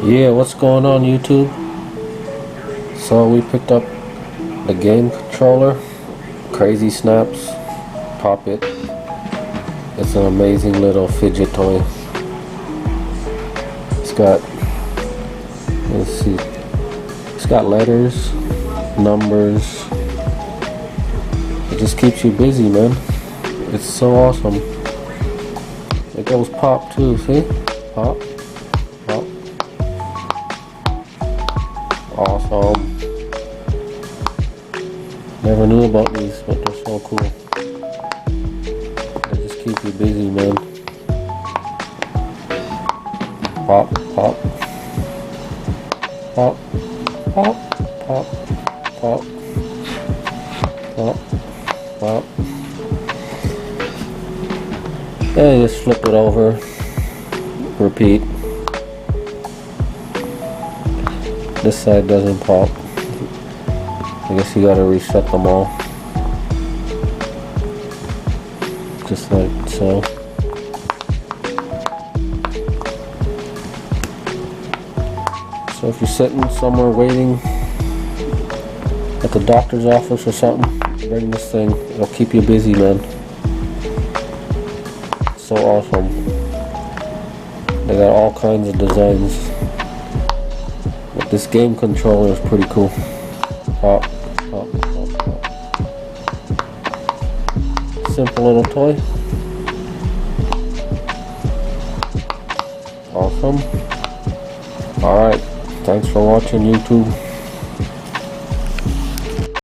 Yeah, what's going on YouTube? So we picked up the game controller, Crazy Snaps, Pop It. It's an amazing little fidget toy. It's got, let's see, it's got letters, numbers. It just keeps you busy, man. It's so awesome. It goes pop too, see? Pop, pop. Awesome. Never knew about these, but they're so cool. They just keep you busy, man. Pop, pop. Pop, pop, pop, pop, pop, pop. And you just flip it over. Repeat. This side doesn't pop. I guess you gotta reset them all. Just like so. So if you're sitting somewhere waiting at the doctor's office or something, bring this thing. It'll keep you busy, man. So awesome. They got all kinds of designs. But this game controller is pretty cool. Pop, pop, pop, pop. Simple little toy. Awesome. Alright. Thanks for watching YouTube.